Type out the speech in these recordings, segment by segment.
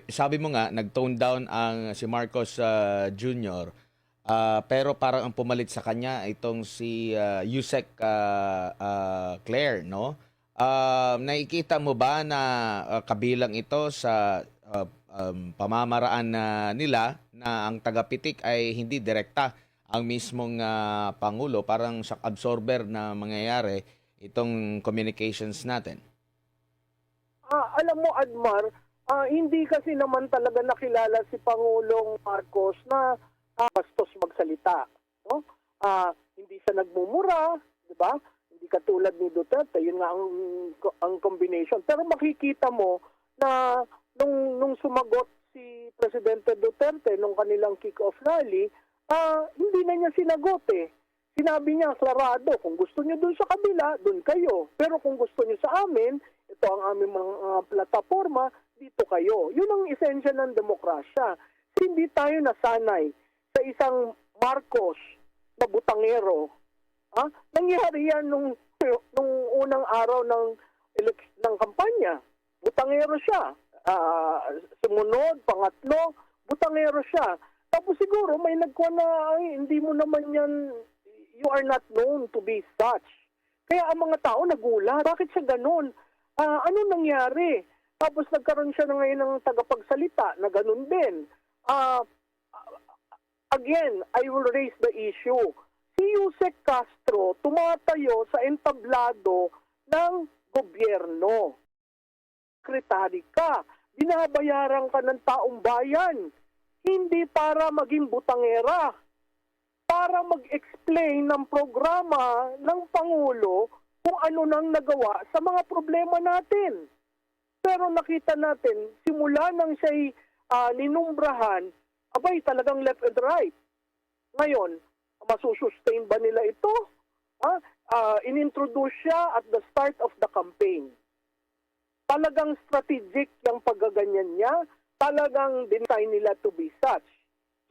Sabi mo nga, nag-tone down ang si Marcos Jr. Pero parang ang pumalit sa kanya itong si Yusek Claire, no? Nakikita mo ba na kabilang ito sa pamamaraan nila na ang tagapitik ay hindi direkta ang mismong Pangulo, parang shock absorber na mangyayari itong communications natin? Alam mo, Admar, hindi kasi naman talaga nakilala si Pangulong Marcos na bastos magsalita. No? Hindi siya nagmumura, di ba? Hindi katulad ni Duterte, yun nga ang combination. Pero makikita mo na nung sumagot si Presidente Duterte nung kanilang kick-off rally, hindi na niya sinagot eh. Sinabi niya, klarado, kung gusto niyo dun sa kabila, dun kayo. Pero kung gusto niyo sa amin, ito ang aming mga plataforma, dito kayo. Yun ang esensya ng demokrasya. Hindi tayo nasanay sa isang Marcos na butangero. Nangyari yan nung unang araw ng kampanya. Butangero siya. Sumunod, pangatlo, butangero siya. Tapos siguro may nagkuha na, hindi mo naman yan, you are not known to be such. Kaya ang mga tao nagulat. Bakit siya ganun? Ano nangyari? Tapos nagkaroon siya na ngayon ng tagapagsalita na ganun din. Again, I will raise the issue. Si Yusek Castro tumatayo sa entablado ng gobyerno. Sekretary ka. Binabayaran ka ng taong bayan. Hindi para maging butangera. Para mag-explain ng programa ng Pangulo kung ano nang nagawa sa mga problema natin. Pero nakita natin, simula nang siya'y ninumbrahan, abay talagang left and right. Ngayon, masusustain ba nila ito? Inintroduce siya at the start of the campaign. Talagang strategic yung paggaganyan niya, talagang design nila to be such.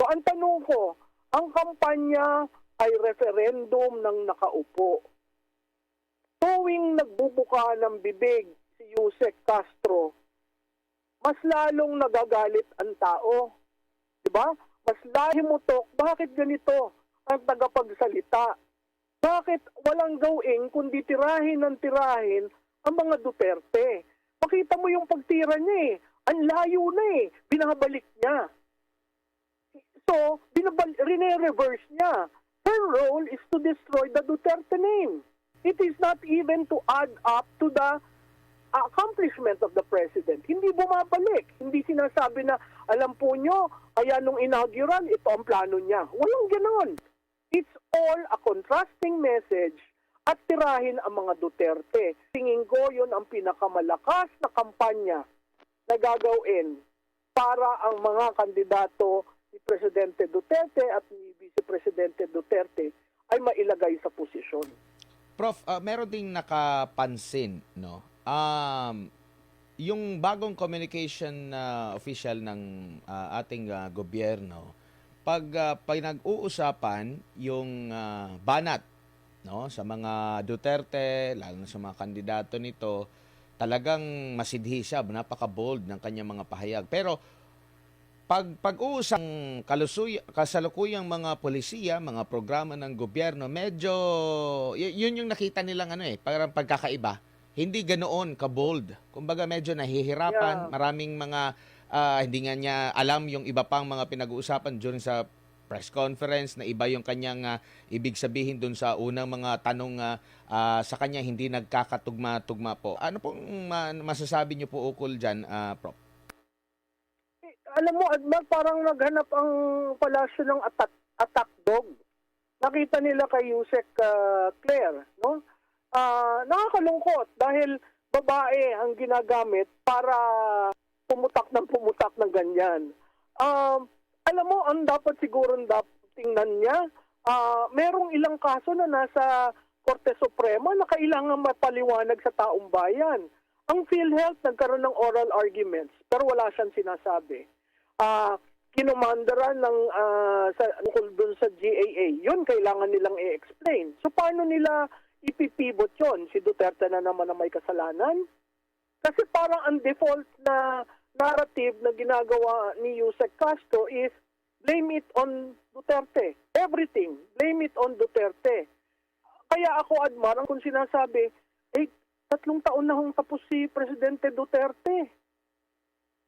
So ang tanong ko, ang kampanya ay referendum ng nakaupo. Tuwing nagbubuka ng bibig si Yusek Castro, mas lalong nagagalit ang tao. Diba? Mas lahimutok, bakit ganito ang tagapagsalita? Bakit walang gawin kundi tirahin ng tirahin ang mga Duterte? Makita mo yung pagtira niya eh. Ang layo na eh. Binabalik niya. So, rene-reverse niya. Her role is to destroy the Duterte name. It is not even to add up to the accomplishment of the president. Hindi bumabalik. Hindi sinasabi na, alam po nyo, kaya nung inaugural, ito ang plano niya. Walang ganon. It's all a contrasting message at tirahin ang mga Duterte. Tingin ko yun ang pinakamalakas na kampanya na gagawin para ang mga kandidato ni Presidente Duterte at ni Vice Presidente Duterte ay mailagay sa posisyon. Prof, meron ding nakapansin, no? Yung bagong communication official ng ating gobyerno, pag pinag-uusapan yung banat, no, sa mga Duterte, lalo na sa mga kandidato nito, talagang masidhi siya, napaka-bold ng kanyang mga pahayag. Pero pag-uusang kasalukuyang mga polisiya, mga programa ng gobyerno, medyo yun yung nakita nilang parang pagkakaiba. Hindi ganoon ka-bold. Kumbaga medyo nahihirapan, maraming mga hindi nga niya alam yung iba pang mga pinag-uusapan during sa press conference, na iba yung kanyang ibig sabihin dun sa unang mga tanong sa kanya, hindi nagkakatugma-tugma po. Ano pong masasabi niyo po ukol dyan, Prof? Alam mo, Admar, parang naghanap ang palasyo ng attack dog. Nakita nila kay Yusek Claire, no? Nakakalungkot dahil babae ang ginagamit para pumutak ng ganyan. Alam mo, ang dapat siguro tingnan niya, merong ilang kaso na nasa Korte Suprema na kailangan mapaliwanag sa taong bayan. Ang PhilHealth nagkaroon ng oral arguments pero wala siyang sinasabi. Kinumandaran ng doon sa GAA, yun kailangan nilang i-explain. So paano nila ipipivot yun? Si Duterte na naman ang may kasalanan? Kasi parang ang default na narrative na ginagawa ni Yusek Castro is blame it on Duterte. Everything, blame it on Duterte. Kaya ako, Admar, kung sinasabi, 3 taon na hong tapos si Presidente Duterte.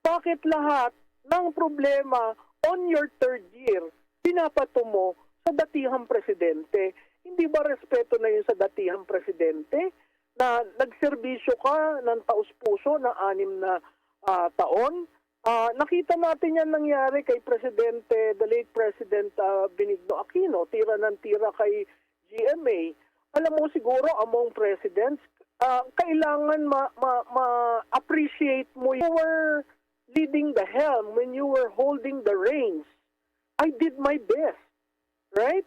Bakit lahat ng problema on your third year, pinapato mo sa datihang presidente? Hindi ba respeto na yun sa datihang presidente na nagserbisyo ka ng taus-puso na 6 na taon? Nakita natin yan nangyari kay Presidente, the late President Benigno Aquino, tira ng tira kay GMA. Alam mo siguro among presidents, kailangan ma-appreciate mo you were leading the helm, when you were holding the reins. I did my best. Right?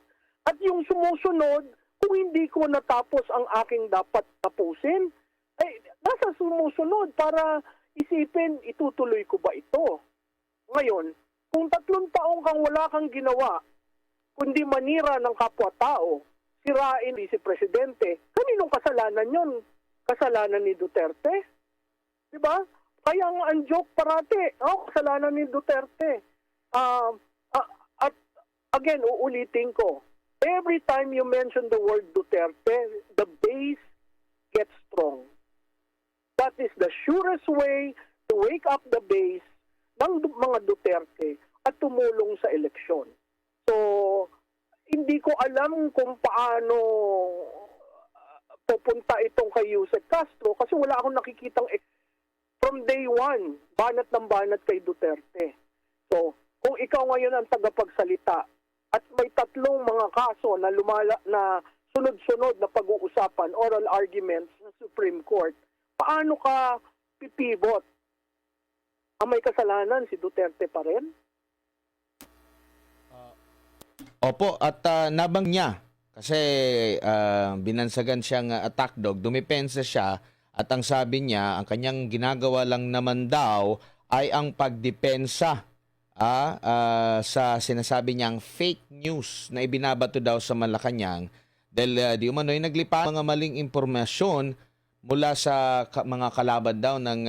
At yung sumusunod, kung hindi ko natapos ang aking dapat tapusin, nasa sumusunod para isipin, itutuloy ko ba ito? Ngayon, kung 3 taong kang wala kang ginawa, kundi manira ng kapwa-tao, sirain si Presidente, kaninong kasalanan yon? Kasalanan ni Duterte? Diba? Kaya ang joke parati, kasalanan ni Duterte. At again, uulitin ko, every time you mention the word Duterte, the base gets strong. That is the surest way to wake up the base ng mga Duterte at tumulong sa eleksyon. So, hindi ko alam kung paano pupunta itong kay Yusek Castro kasi wala akong nakikitang from day one, banat ng banat kay Duterte. So, kung ikaw ngayon ang tagapagsalita at may 3 mga kaso na na sunod-sunod na pag-uusapan, oral arguments ng Supreme Court, paano ka pipivot? Ang may kasalanan si Duterte pa rin? Opo, at nabang niya kasi binansagan siyang attack dog, dumipensa siya at ang sabi niya, ang kanyang ginagawa lang naman daw ay ang pagdepensa sa sinasabi niyang fake news na ibinabato daw sa Malacanang dahil di umano'y naglipa mga maling impormasyon mula sa mga kalaban daw ng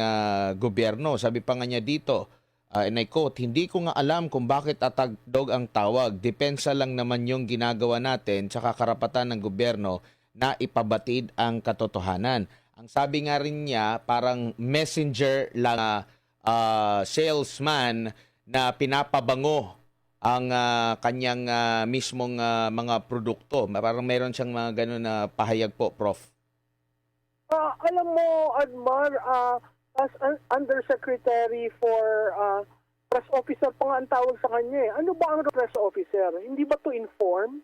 gobyerno. Sabi pa nga niya dito, and I quote, "Hindi ko nga alam kung bakit atagdog ang tawag. Depensa lang naman yung ginagawa natin sa karapatan ng gobyerno na ipabatid ang katotohanan." Ang sabi nga rin niya, parang messenger lang, salesman na pinapabango ang kanyang mismong mga produkto. Parang meron siyang mga ganun na pahayag po, Prof. Alam mo, Admar, as Undersecretary for Press Officer pa nga ang tawag sa kanya. Ano ba ang press officer? Hindi ba to inform?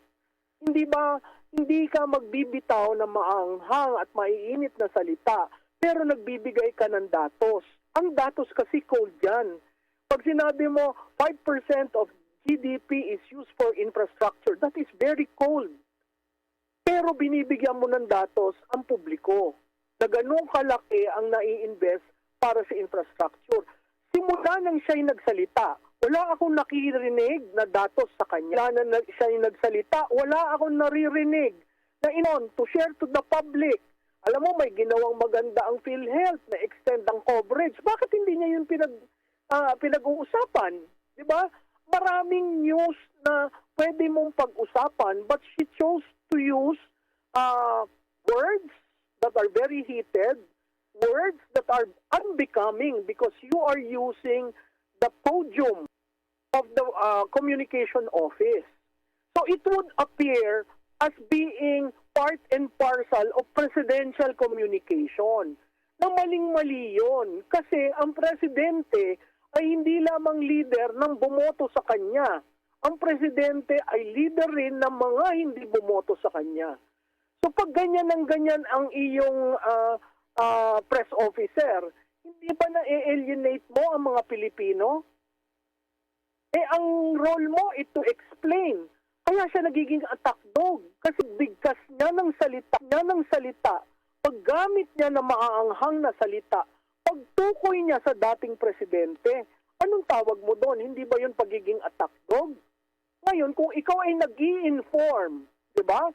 Hindi ka magbibitaw ng maanghang at maiinit na salita, pero nagbibigay ka ng datos. Ang datos kasi cold yan. Pag sinabi mo 5% of GDP is used for infrastructure, that is very cold. Pero binibigyan mo ng datos ang publiko na ganun kalaki ang nai-invest para sa infrastructure. Simula nang siya'y nagsalita, wala akong nakirinig na datos sa kanya. Wala na siya'y nagsalita, wala akong naririnig na to share to the public. Alam mo, may ginawang maganda ang PhilHealth na extend ang coverage. Bakit hindi niya yun pinag-uusapan? Diba? Maraming news na pwede mong pag-usapan, but she chose to use words that are very heated, words that are unbecoming because you are using the podium of the communication office. So it would appear as being part and parcel of presidential communication. Na maling-mali yun. Kasi ang presidente ay hindi lamang leader ng bumoto sa kanya. Ang presidente ay leader rin ng mga hindi bumoto sa kanya. So pag ganyan ng ganyan ang iyong press officer, hindi ba na-alienate mo ang mga Pilipino? Ang role mo is to explain. Kaya siya nagiging attack dog. Kasi bigkas niya ng salita, paggamit niya ng maaanghang na salita, pagtukoy niya sa dating presidente, anong tawag mo doon? Hindi ba yun pagiging attack dog? Ngayon, kung ikaw ay nag-i-inform, di ba?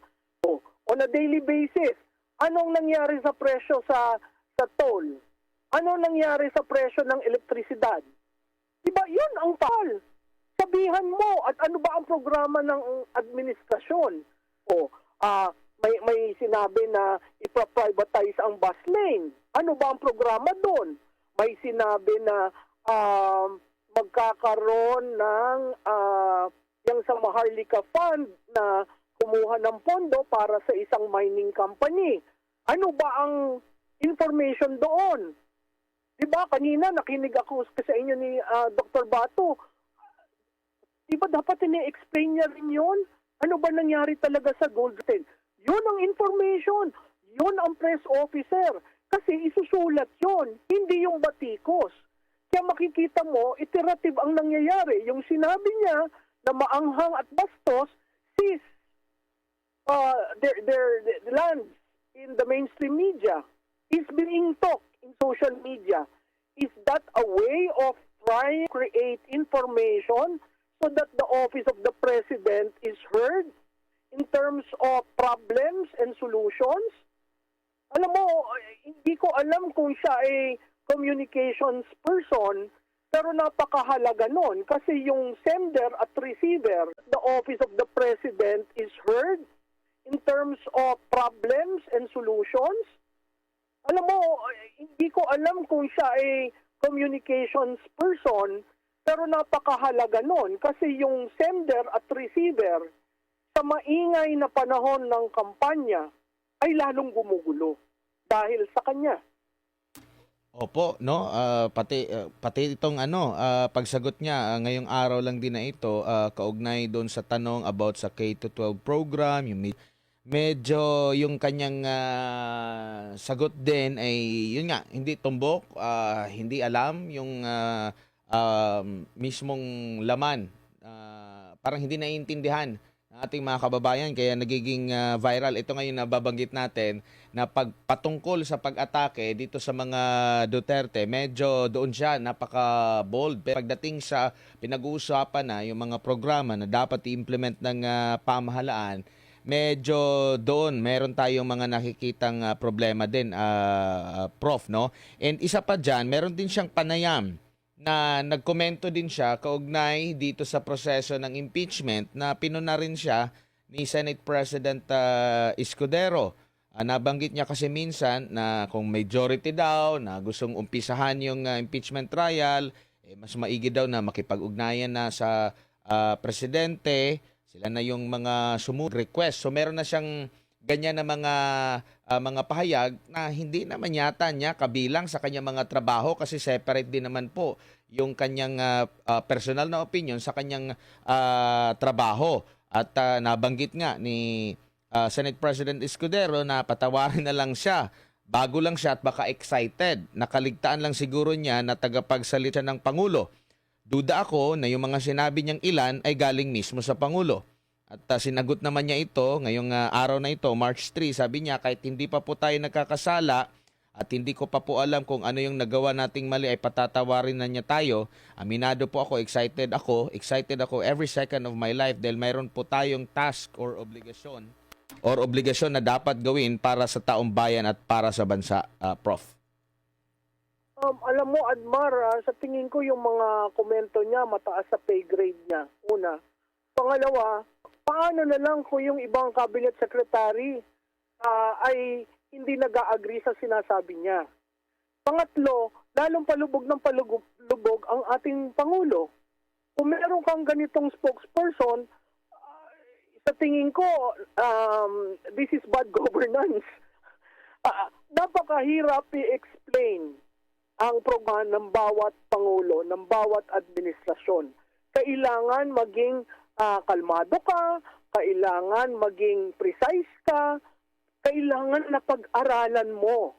On a daily basis, anong nangyari sa presyo sa toll? Ano nangyari sa presyo ng elektrisidad? Diba, yun ang tal. Sabihan mo, at ano ba ang programa ng administrasyon? O, may sinabi na ipa-privatize ang bus lane. Ano ba ang programa doon? May sinabi na magkakaroon ng yung sa Maharlika Fund na kumuha ng pondo para sa isang mining company. Ano ba ang information doon? Diba, kanina nakinig ako sa inyo ni Dr. Bato. Diba dapat ini-explain niya rin yun? Ano ba nangyari talaga sa Goldstein? Yun ang information. Yun ang press officer. Kasi isusulat yun, hindi yung batikos. Kaya makikita mo, iterative ang nangyayari. Yung sinabi niya na maanghang at bastos, sees their lands in the mainstream media is being talked in social media. Is that a way of trying to create information so that the office of the president is heard in terms of problems and solutions? Alam mo, hindi ko alam kung siya ay communications person, pero napakahalaga nun. Kasi yung sender at receiver, the office of the president is heard in terms of problems and solutions. Alam mo, hindi ko alam kung siya ay communications person, pero napakahalaga nun. Kasi yung sender at receiver, sa maingay na panahon ng kampanya, ay lalong gumugulo dahil sa kanya. Opo, no? Pati itong pagsagot niya ngayong araw lang din na ito, kaugnay doon sa tanong about sa K-12 program, medyo yung kanyang sagot din ay yun nga, hindi tumbok, hindi alam yung mismong laman. Parang hindi naiintindihan ng ating mga kababayan kaya nagiging viral. Ito ngayon na babanggit natin na patungkol sa pag-atake dito sa mga Duterte, medyo doon siya napaka-bold. Pero pagdating sa pinag-uusapan na yung mga programa na dapat i-implement ng pamahalaan, medyo doon meron tayong mga nakikitang problema din, Prof, no? And isa pa dyan, meron din siyang panayam na nagkomento din siya kaugnay dito sa proseso ng impeachment na pinuna rin siya ni Senate President Escudero. Nabanggit niya kasi minsan na kung majority daw na gustong umpisahan yung impeachment trial, mas maigi daw na makipag-ugnayan na sa presidente, sila na yung mga request. So meron na siyang ganyan na mga pahayag na hindi naman yata niya kabilang sa kanyang mga trabaho kasi separate din naman po yung kanyang personal na opinion sa kanyang trabaho. At nabanggit nga ni Senate President Escudero na patawarin na lang siya. Bago lang siya at baka excited. Nakaligtaan lang siguro niya na tagapagsalita ng Pangulo. Duda ako na yung mga sinabi niyang ilan ay galing mismo sa Pangulo. At sinagot naman niya ito ngayong araw na ito, March 3, sabi niya kahit hindi pa po tayo nagkakasala at hindi ko pa po alam kung ano yung nagawa nating mali ay patatawarin na niya tayo. Aminado po ako, excited ako every second of my life dahil mayroon po tayong task or obligasyon na dapat gawin para sa taong bayan at para sa bansa, Prof. Alam mo, Admar, sa tingin ko yung mga komento niya mataas sa pay grade niya. Una. Pangalawa, paano na lang kung yung ibang cabinet secretary ay hindi nag-agree sa sinasabi niya? Pangatlo, lalong palubog ng palubog ang ating Pangulo. Kung meron kang ganitong spokesperson, sa tingin ko, this is bad governance. Napakahirap i-explain ang programa ng bawat Pangulo, ng bawat administrasyon. Kailangan maging kalmado ka, kailangan maging precise ka, kailangan na pag-aralan mo.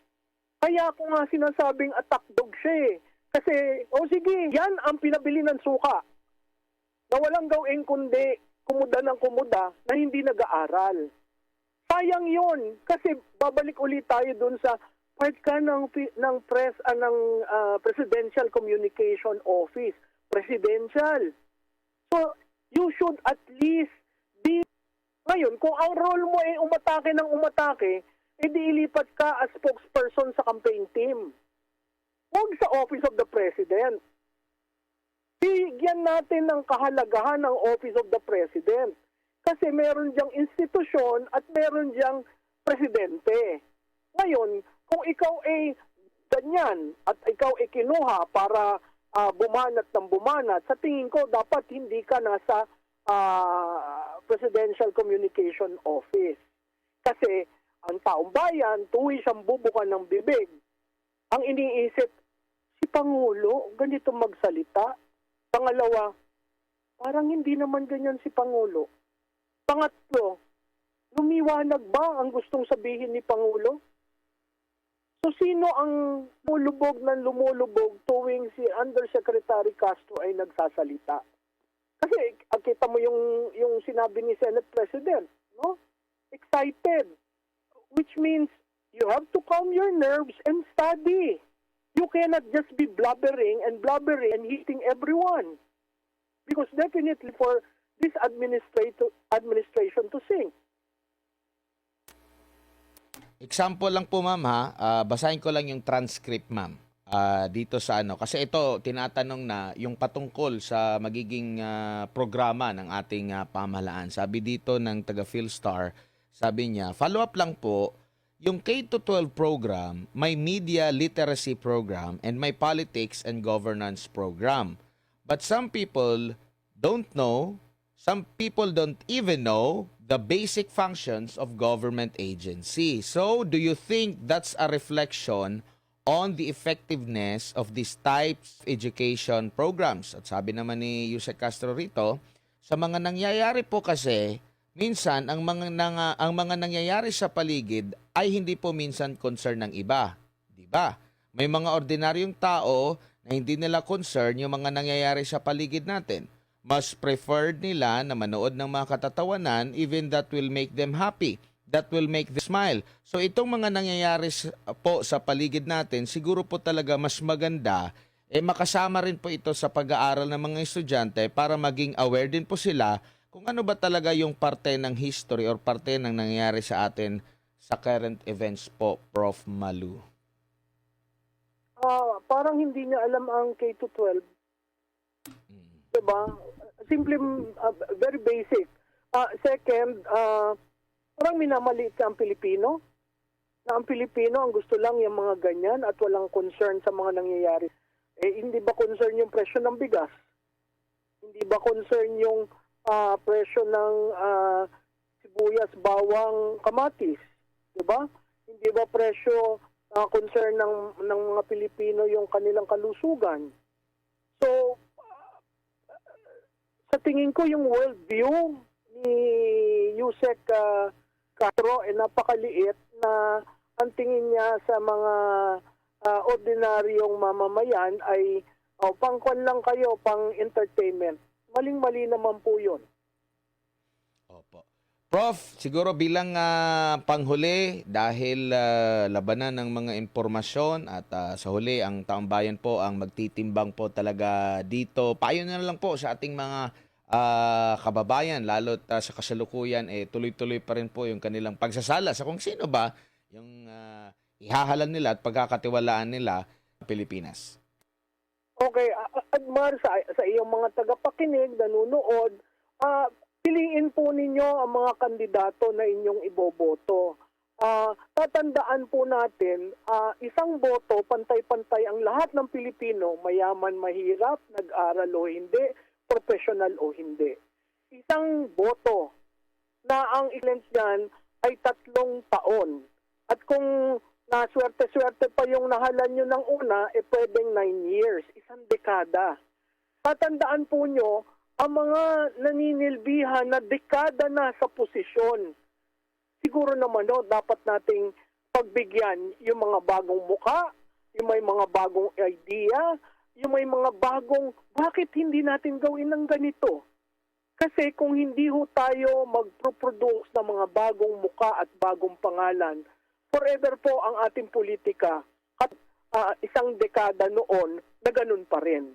Kaya ako nga sinasabing attack dog siya eh. Kasi, sige, yan ang pinabili ng suka. Na walang gawin kundi kumuda ng kumuda na hindi nag-aaral. Sayang yun. Kasi babalik ulit tayo dun sa part ka ng Presidential Communication Office. Presidential. So, you should at least be... Ngayon, kung ang role mo ay umatake ng umatake, edi ilipat ka as spokesperson sa campaign team. huwag sa Office of the President. Bigyan natin ng kahalagahan ng Office of the President. Kasi meron diyang institusyon at meron diyang presidente. Ngayon, kung ikaw ay ganyan at ikaw ay kinuha para bumanat ng bumanat, sa tingin ko dapat hindi ka nasa Presidential Communication Office. Kasi ang taong bayan, tuwi siyang bubukan ng bibig. Ang iniisip, si Pangulo, ganito magsalita. Pangalawa, parang hindi naman ganyan si Pangulo. Pangatlo, lumiwanag ba ang gustong sabihin ni Pangulo? So sino ang lumulubog tuwing si Undersecretary Castro ay nagsasalita? Kasi kita mo yung sinabi ni Senate President, no? Excited. Which means you have to calm your nerves and study. You cannot just be blubbering and hitting everyone. Because definitely for this administration to sink. Example lang po, ma'am, ha. Basahin ko lang yung transcript, ma'am. Dito sa ano. Kasi ito, tinatanong na yung patungkol sa magiging programa ng ating pamahalaan. Sabi dito ng taga Philstar, sabi niya, follow up lang po, yung K-12 program, may media literacy program, and may politics and governance program. But some people don't know, some people don't even know the basic functions of government agency. So, do you think that's a reflection on the effectiveness of these types of education programs? At sabi naman ni Yusek Castro rito, sa mga nangyayari po kasi, minsan ang mga nangyayari sa paligid ay hindi po minsan concern ng iba, 'di ba? May mga ordinaryong tao na hindi nila concern yung mga nangyayari sa paligid natin. Mas preferred nila na manood ng mga katatawanan, even that will make them happy, that will make them smile. So itong mga nangyayari po sa paligid natin, siguro po talaga mas maganda makasama rin po ito sa pag-aaral ng mga estudyante para maging aware din po sila kung ano ba talaga yung parte ng history or parte ng nangyayari sa atin sa current events po, Prof. Malu. Parang hindi niya alam ang K-12. Diba? Simple, very basic. Second, parang minamaliit ang Pilipino. Na ang Pilipino, ang gusto lang yung mga ganyan at walang concern sa mga nangyayari. Hindi ba concern yung presyo ng bigas? Hindi ba concern yung presyo ng sibuyas, bawang, kamatis, 'di ba? Hindi ba presyo concern ng mga Pilipino yung kanilang kalusugan? So sa tingin ko yung worldview ni Yusek Castro ay napakaliit na ang tingin niya sa mga ordinaryong mamamayan ay pangkwan lang kayo, pang entertainment. Maling-mali naman po yun. Opo. Prof, siguro bilang panghuli, dahil labanan ng mga impormasyon at sa huli, ang taong bayan po ang magtitimbang po talaga dito. Payo na lang po sa ating mga kababayan, lalo't sa kasalukuyan, tuloy-tuloy pa rin po yung kanilang pagsasala sa kung sino ba yung ihahalan nila at pagkakatiwalaan nila sa Pilipinas. Okay, Admar, sa iyong mga tagapakinig, nanunood, piliin po ninyo ang mga kandidato na inyong iboboto. Tatandaan po natin, isang boto, pantay-pantay ang lahat ng Pilipino, mayaman, mahirap, nag-aral o hindi, professional o hindi. Isang boto na ang ilan niyan ay 3 taon. At kung swerte-swerte pa yung nahalan nyo ng una, pwedeng 9 years, isang dekada. Tatandaan po nyo, ang mga naninilbihan na dekada na sa posisyon, siguro naman dapat nating pagbigyan yung mga bagong muka, yung may mga bagong idea, yung may mga bagong, bakit hindi natin gawin ng ganito? Kasi kung hindi tayo mag-produce ng mga bagong muka at bagong pangalan, forever po ang ating politika at isang dekada noon na ganun pa rin.